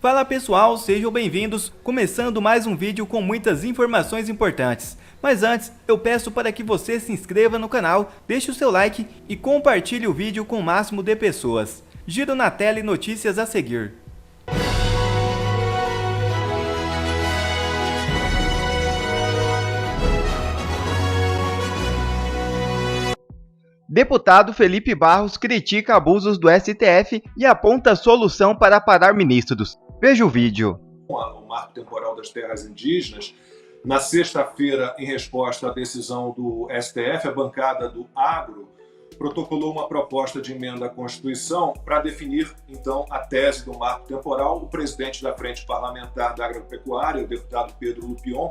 Fala pessoal, sejam bem-vindos, começando mais um vídeo com muitas informações importantes. Mas antes, eu peço para que você se inscreva no canal, deixe o seu like e compartilhe o vídeo com o máximo de pessoas. Giro na tela e notícias a seguir. Deputado Felipe Barros critica abusos do STF e aponta solução para parar ministros. Veja o vídeo. O marco temporal das terras indígenas, na sexta-feira, em resposta à decisão do STF, a bancada do Agro protocolou uma proposta de emenda à Constituição para definir, então, a tese do marco temporal. O presidente da Frente Parlamentar da Agropecuária, o deputado Pedro Lupion,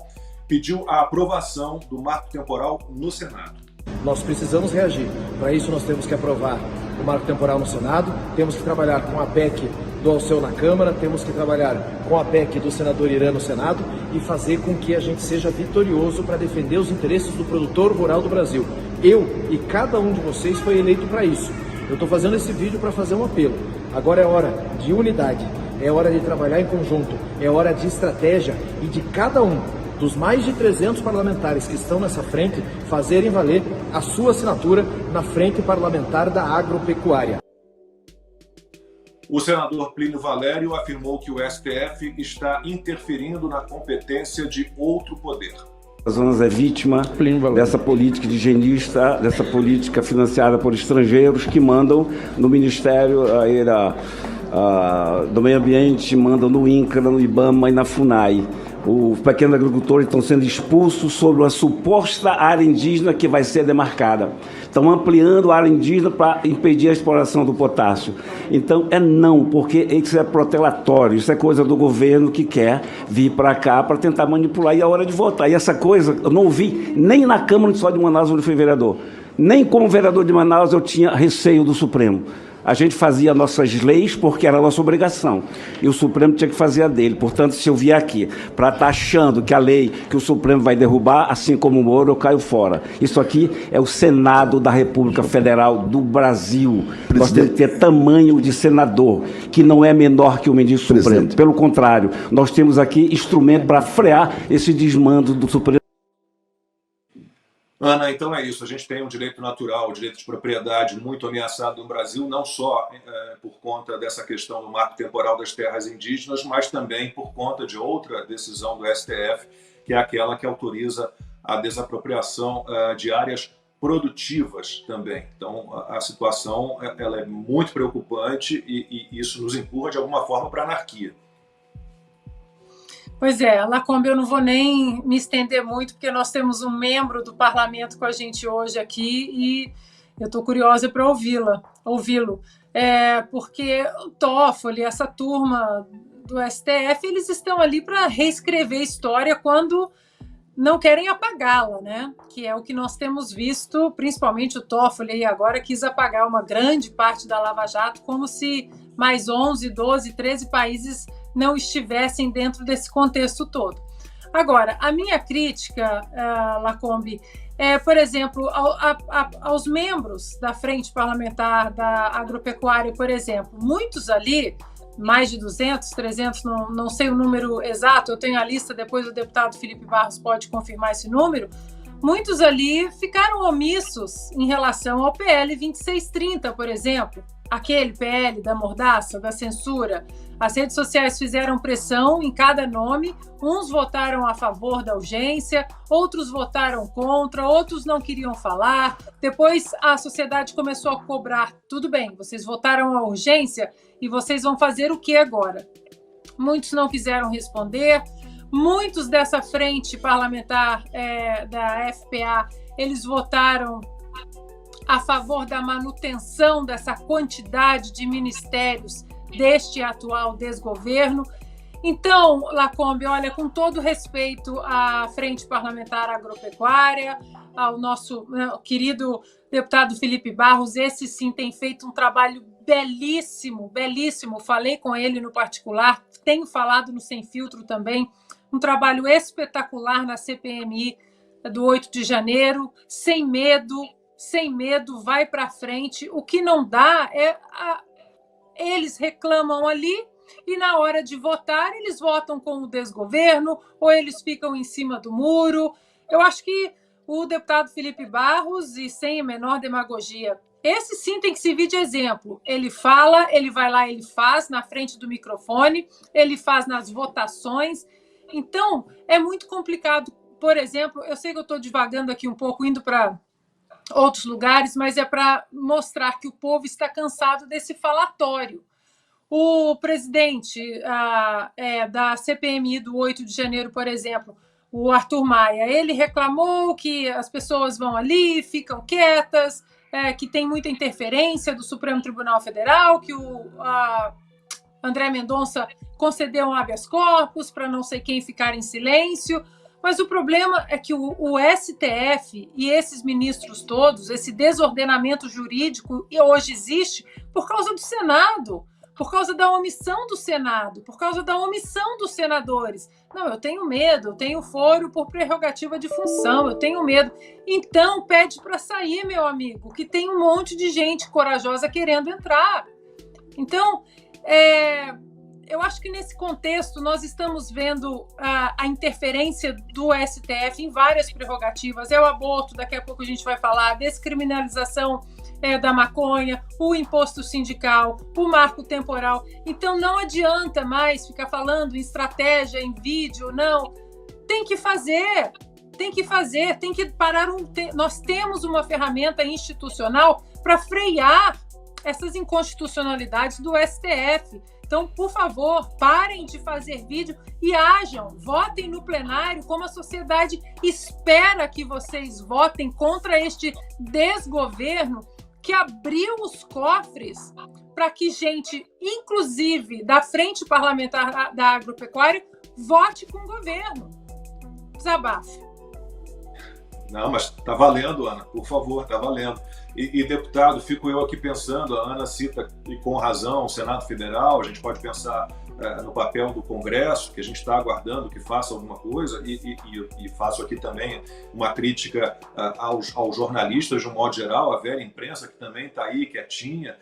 pediu a aprovação do marco temporal no Senado. Nós precisamos reagir. Para isso, nós temos que aprovar o marco temporal no Senado, temos que trabalhar com a PEC do Alceu na Câmara, temos que trabalhar com a PEC do senador Irã no Senado e fazer com que a gente seja vitorioso para defender os interesses do produtor rural do Brasil. Eu e cada um de vocês foi eleito para isso. Eu estou fazendo esse vídeo para fazer um apelo. Agora é hora de unidade, é hora de trabalhar em conjunto, é hora de estratégia e de cada um dos mais de 300 parlamentares que estão nessa frente fazerem valer a sua assinatura na Frente Parlamentar da Agropecuária. O senador Plínio Valério afirmou que o STF está interferindo na competência de outro poder. Amazonas é vítima dessa política higienista, dessa política financiada por estrangeiros que mandam no Ministério do Meio Ambiente, mandam no INCRA, no IBAMA e na FUNAI. Os pequenos agricultores estão sendo expulsos sobre uma suposta área indígena que vai ser demarcada. Estão ampliando a área indígena para impedir a exploração do potássio. Então, não, porque isso é protelatório, isso é coisa do governo que quer vir para cá para tentar manipular e é hora de votar. E essa coisa, eu não ouvi nem na Câmara só de Manaus, onde eu fui vereador. Nem como vereador de Manaus eu tinha receio do Supremo. A gente fazia nossas leis porque era a nossa obrigação. E o Supremo tinha que fazer a dele. Portanto, se eu vier aqui para estar achando que a lei que o Supremo vai derrubar, assim como o Moro, eu caio fora. Isso aqui é o Senado da República Federal do Brasil. Nós temos que ter tamanho de senador, que não é menor que o ministro Supremo. Pelo contrário, nós temos aqui instrumento para frear esse desmando do Supremo. Ana, então é isso. A gente tem um direito natural, o direito de propriedade muito ameaçado no Brasil, não só por conta dessa questão do marco temporal das terras indígenas, mas também por conta de outra decisão do STF, que é aquela que autoriza a desapropriação de áreas produtivas também. Então, a situação ela é muito preocupante e isso nos empurra, de alguma forma, para a anarquia. Pois é, Lacombe, eu não vou nem me estender muito, porque nós temos um membro do parlamento com a gente hoje aqui e eu estou curiosa para ouvi-lo. Porque o Toffoli, essa turma do STF, eles estão ali para reescrever a história quando não querem apagá-la, né? Que é o que nós temos visto, principalmente o Toffoli aí agora quis apagar uma grande parte da Lava Jato, como se mais 11, 12, 13 países não estivessem dentro desse contexto todo. Agora, a minha crítica, Lacombe, por exemplo, aos membros da Frente Parlamentar da Agropecuária, por exemplo, muitos ali, mais de 200, 300, não sei o número exato, eu tenho a lista, depois o deputado Felipe Barros pode confirmar esse número, muitos ali ficaram omissos em relação ao PL 2630, por exemplo, aquele PL da mordaça, da censura. As redes sociais fizeram pressão em cada nome, uns votaram a favor da urgência, outros votaram contra, outros não queriam falar. Depois a sociedade começou a cobrar, tudo bem, vocês votaram a urgência e vocês vão fazer o que agora? Muitos não quiseram responder, muitos dessa frente parlamentar da FPA, eles votaram a favor da manutenção dessa quantidade de ministérios deste atual desgoverno. Então, Lacombe, olha, com todo respeito à Frente Parlamentar Agropecuária, ao nosso querido deputado Felipe Barros, esse sim tem feito um trabalho belíssimo, belíssimo. Falei com ele no particular, tenho falado no Sem Filtro também, um trabalho espetacular na CPMI do 8 de janeiro, sem medo, vai para frente. O que não dá é... Eles reclamam ali, e na hora de votar eles votam com o desgoverno ou eles ficam em cima do muro. Eu acho que o deputado Felipe Barros, e sem a menor demagogia, esse sim tem que servir de exemplo. Ele fala, ele vai lá, ele faz na frente do microfone, ele faz nas votações. Então, é muito complicado. Por exemplo, eu sei que eu estou divagando aqui um pouco, indo para outros lugares, mas é para mostrar que o povo está cansado desse falatório. O presidente da CPMI do 8 de janeiro, por exemplo, o Arthur Maia, ele reclamou que as pessoas vão ali, ficam quietas, que tem muita interferência do Supremo Tribunal Federal, que o André Mendonça concedeu um habeas corpus para não sei quem ficar em silêncio. Mas o problema é que o STF e esses ministros todos, esse desordenamento jurídico hoje existe por causa do Senado, por causa da omissão do Senado, por causa da omissão dos senadores. Não, eu tenho medo, eu tenho foro por prerrogativa de função, eu tenho medo. Então, pede para sair, meu amigo, que tem um monte de gente corajosa querendo entrar. Então, eu acho que nesse contexto nós estamos vendo a interferência do STF em várias prerrogativas. É o aborto, daqui a pouco a gente vai falar, a descriminalização da maconha, o imposto sindical, o marco temporal. Então não adianta mais ficar falando em estratégia, em vídeo, não. Tem que fazer, tem que parar. Nós temos uma ferramenta institucional para frear essas inconstitucionalidades do STF. Então, por favor, parem de fazer vídeo e ajam, votem no plenário como a sociedade espera que vocês votem contra este desgoverno que abriu os cofres para que gente, inclusive da Frente Parlamentar da Agropecuária, vote com o governo. Desabafo. Não, mas está valendo, Ana, por favor, está valendo. E, deputado, fico eu aqui pensando, a Ana cita, e com razão, o Senado Federal, a gente pode pensar no papel do Congresso, que a gente está aguardando que faça alguma coisa, e faço aqui também uma crítica aos jornalistas, de um modo geral, a velha imprensa, que também está aí quietinha,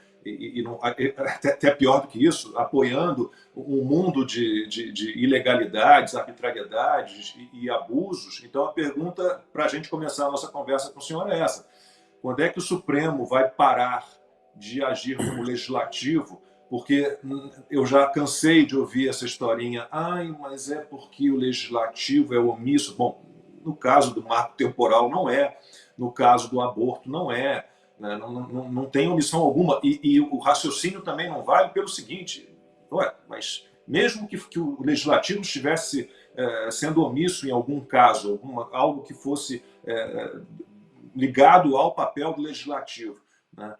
até pior do que isso, apoiando um mundo de ilegalidades, arbitrariedades e abusos. Então, a pergunta para a gente começar a nossa conversa com o senhor é essa: quando é que o Supremo vai parar de agir como legislativo? Porque eu já cansei de ouvir essa historinha, mas é porque o legislativo é omisso. Bom, no caso do marco temporal não é, no caso do aborto não é, né? Não tem omissão alguma. E o raciocínio também não vale pelo seguinte: mas mesmo que o legislativo estivesse sendo omisso em algum caso, algo que fosse ligado ao papel do legislativo, né?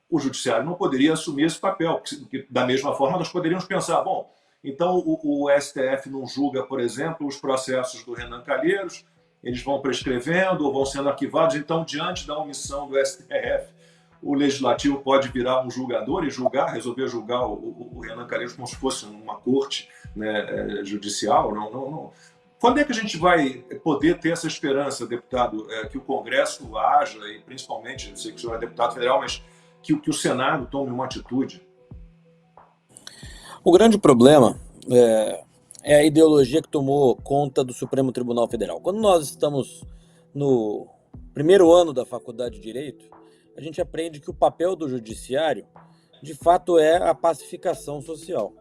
O judiciário não poderia assumir esse papel, porque da mesma forma nós poderíamos pensar, bom, então o STF não julga, por exemplo, os processos do Renan Calheiros, eles vão prescrevendo ou vão sendo arquivados, então diante da omissão do STF, o legislativo pode virar um julgador e resolver julgar o Renan Calheiros como se fosse uma corte, né, judicial. Não. Quando é que a gente vai poder ter essa esperança, deputado, que o Congresso haja, e principalmente, eu sei que o senhor é deputado federal, mas que o Senado tome uma atitude? O grande problema é a ideologia que tomou conta do Supremo Tribunal Federal. Quando nós estamos no primeiro ano da Faculdade de Direito, a gente aprende que o papel do judiciário, de fato, é a pacificação social.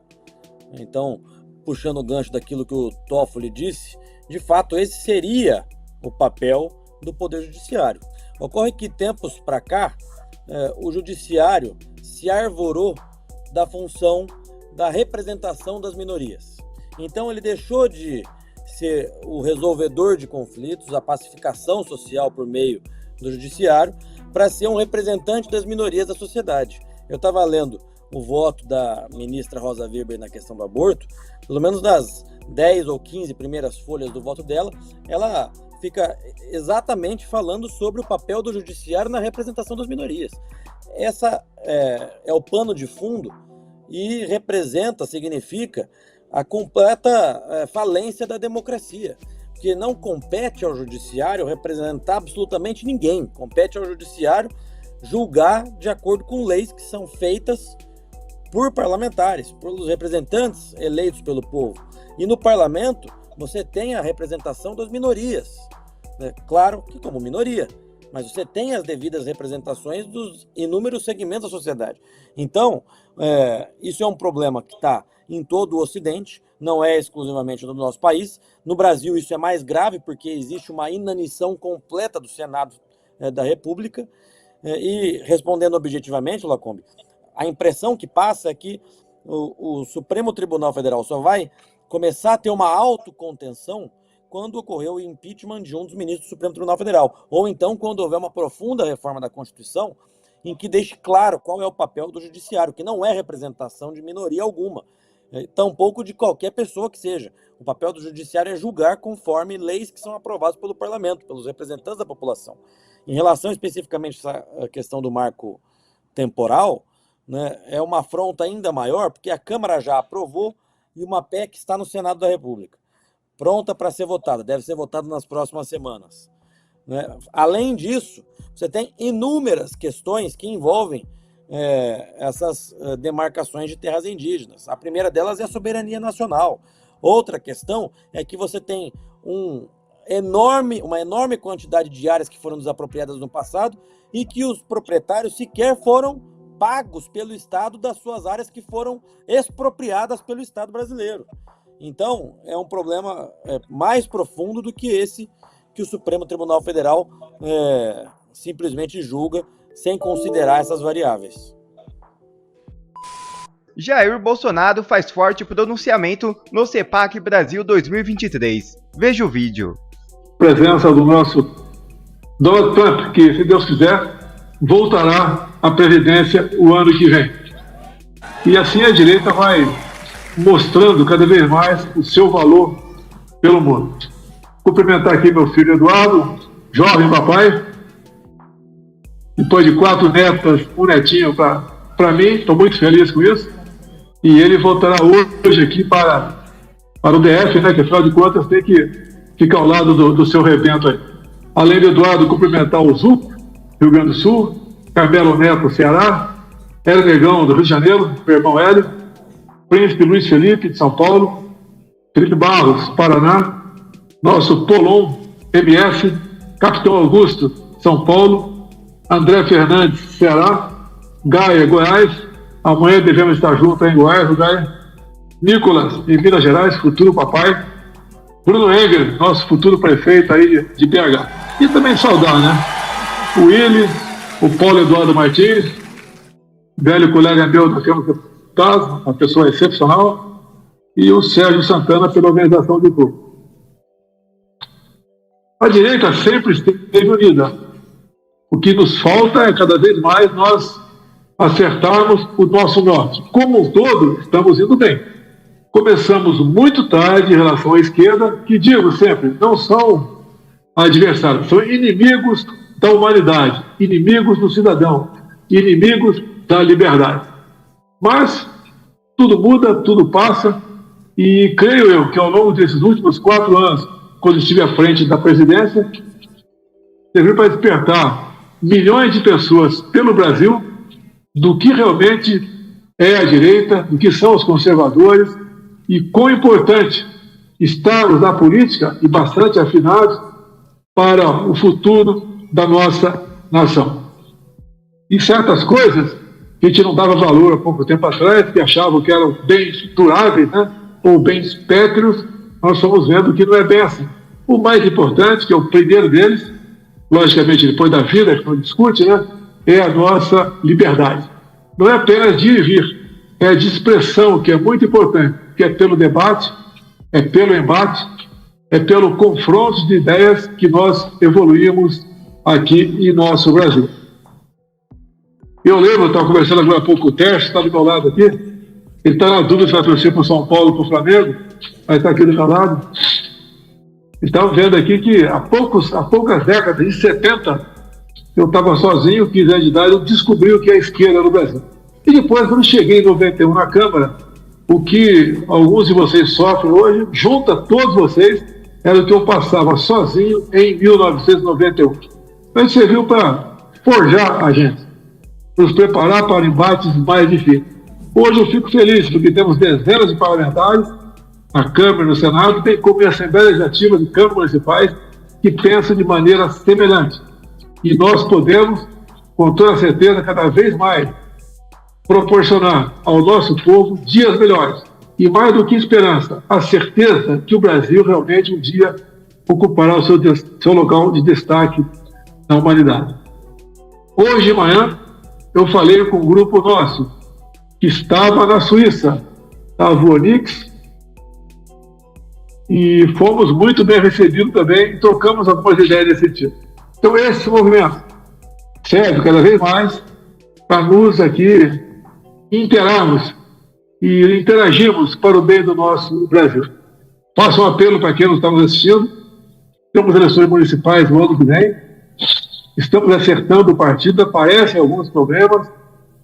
Então, puxando o gancho daquilo que o Toffoli disse, de fato, esse seria o papel do Poder Judiciário. Ocorre que, tempos para cá, o Judiciário se arvorou da função da representação das minorias. Então, ele deixou de ser o resolvedor de conflitos, a pacificação social por meio do Judiciário, para ser um representante das minorias da sociedade. Eu estava lendo o voto da ministra Rosa Weber na questão do aborto, pelo menos das 10 ou 15 primeiras folhas do voto dela, ela fica exatamente falando sobre o papel do judiciário na representação das minorias. Essa é o pano de fundo e significa a completa falência da democracia, porque não compete ao judiciário representar absolutamente ninguém, compete ao judiciário julgar de acordo com leis que são feitas por parlamentares, pelos representantes eleitos pelo povo. E no parlamento, você tem a representação das minorias. Né? Claro que como minoria, mas você tem as devidas representações dos inúmeros segmentos da sociedade. Então, isso é um problema que está em todo o Ocidente, não é exclusivamente no nosso país. No Brasil isso é mais grave porque existe uma inanição completa do Senado da República. E respondendo objetivamente, Lacombe, a impressão que passa é que o Supremo Tribunal Federal só vai começar a ter uma autocontenção quando ocorreu o impeachment de um dos ministros do Supremo Tribunal Federal, ou então quando houver uma profunda reforma da Constituição em que deixe claro qual é o papel do judiciário, que não é representação de minoria alguma, tampouco de qualquer pessoa que seja. O papel do judiciário é julgar conforme leis que são aprovadas pelo parlamento, pelos representantes da população. Em relação especificamente a essa questão do marco temporal, né, é uma afronta ainda maior, porque a Câmara já aprovou e uma PEC está no Senado da República, pronta para ser votada, deve ser votada nas próximas semanas. Né? Além disso, você tem inúmeras questões que envolvem essas demarcações de terras indígenas. A primeira delas é a soberania nacional. Outra questão é que você tem uma enorme quantidade de áreas que foram desapropriadas no passado e que os proprietários sequer foram pagos pelo Estado das suas áreas que foram expropriadas pelo Estado brasileiro. Então, é um problema mais profundo do que esse que o Supremo Tribunal Federal simplesmente julga sem considerar essas variáveis. Jair Bolsonaro faz forte pronunciamento no CEPAC Brasil 2023. Veja o vídeo. Presença do nosso Donald Trump, que, se Deus quiser, voltará à presidência o ano que vem. E assim a direita vai mostrando cada vez mais o seu valor pelo mundo. Cumprimentar aqui meu filho Eduardo, jovem papai, depois de 4 netas, um netinho para mim, estou muito feliz com isso, e ele voltará hoje aqui para o DF, né, que afinal de contas tem que ficar ao lado do seu rebento aí. Além de Eduardo, cumprimentar o Zuco, Rio Grande do Sul, Carmelo Neto, Ceará, Hélio Negão, do Rio de Janeiro, meu irmão Hélio, Príncipe Luiz Felipe, de São Paulo, Felipe Barros, Paraná, nosso Polon, MS, Capitão Augusto, São Paulo, André Fernandes, Ceará, Gaia, Goiás, amanhã devemos estar juntos em Goiás, Gaia, Nicolas, em Minas Gerais, futuro papai, Bruno Engel, nosso futuro prefeito aí de BH. E também saudar, né? O Willi, o Paulo Eduardo Martins, velho colega meu da Câmara dos Deputados, uma pessoa excepcional, e o Sérgio Santana pela organização do grupo. A direita sempre esteve unida. O que nos falta é cada vez mais nós acertarmos o nosso norte. Como um todo, estamos indo bem. Começamos muito tarde em relação à esquerda, que digo sempre, não são adversários, são inimigos da humanidade, inimigos do cidadão, inimigos da liberdade. Mas tudo muda, tudo passa, e creio eu que ao longo desses últimos 4 anos, quando estive à frente da presidência, serviu para despertar milhões de pessoas pelo Brasil do que realmente é a direita, do que são os conservadores e quão importante estarmos na política e bastante afinados para o futuro da nossa nação. E certas coisas que a gente não dava valor há pouco tempo atrás, que achavam que eram bens duráveis, né, ou bens pétreos, nós estamos vendo que não é bem assim. O mais importante, que é o primeiro deles, logicamente depois da vida, que não discute, né, é a nossa liberdade. Não é apenas de ir e vir, é de expressão, que é muito importante, que é pelo debate, é pelo embate, é pelo confronto de ideias que nós evoluímos aqui em nosso Brasil. Eu lembro, eu estava conversando agora há pouco com o Tércio, está do meu lado aqui, ele está na dúvida se vai torcer para o São Paulo ou para o Flamengo, mas está aqui do meu lado. Estava vendo aqui que há poucas décadas, em 70, eu estava sozinho, 15 anos de idade, eu descobri o que é a esquerda no Brasil. E depois, quando cheguei em 91 na Câmara, o que alguns de vocês sofrem hoje, junta todos vocês, era o que eu passava sozinho em 1991. Então, isso serviu para forjar a gente, nos preparar para embates mais difíceis. Hoje eu fico feliz porque temos dezenas de parlamentares na Câmara e no Senado, bem como em Assembleia Legislativa de câmaras municipais que pensam de maneira semelhante. E nós podemos, com toda certeza, cada vez mais proporcionar ao nosso povo dias melhores. E mais do que esperança, a certeza que o Brasil realmente um dia ocupará o seu local de destaque na humanidade. Hoje de manhã, eu falei com um grupo nosso que estava na Suíça, a Vuonix, e fomos muito bem recebidos também e trocamos algumas ideias nesse sentido. Então esse movimento serve cada vez mais para nos aqui interarmos e interagirmos para o bem do nosso Brasil. Faço um apelo para quem nos está nos assistindo. Temos eleições municipais no ano que vem. Estamos acertando o partido, aparecem alguns problemas.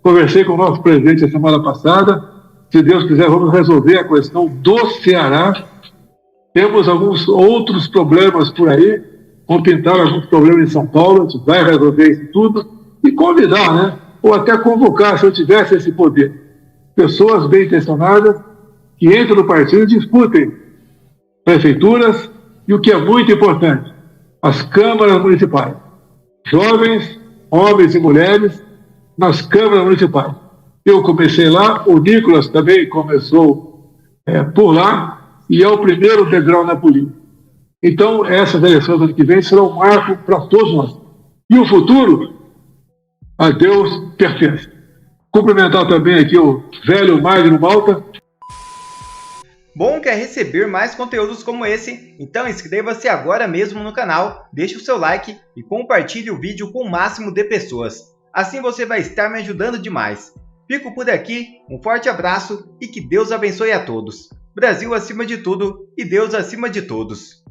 Conversei com o nosso presidente a semana passada. Se Deus quiser, vamos resolver a questão do Ceará. Temos alguns outros problemas por aí. Vamos pintar alguns problemas em São Paulo. A gente vai resolver isso tudo. E convidar, né? Ou até convocar, se eu tivesse esse poder, pessoas bem intencionadas que entram no partido e disputem prefeituras e o que é muito importante, as câmaras municipais. Jovens, homens e mulheres nas câmaras municipais. Eu comecei lá, o Nicolas também começou por lá e é o primeiro degrau na política. Então, essas eleições do ano que vem serão um marco para todos nós. E o futuro, a Deus pertence. Cumprimentar também aqui o velho Magno Malta. Bom, quer receber mais conteúdos como esse? Então inscreva-se agora mesmo no canal, deixe o seu like e compartilhe o vídeo com o máximo de pessoas. Assim você vai estar me ajudando demais. Fico por aqui, um forte abraço e que Deus abençoe a todos. Brasil acima de tudo e Deus acima de todos.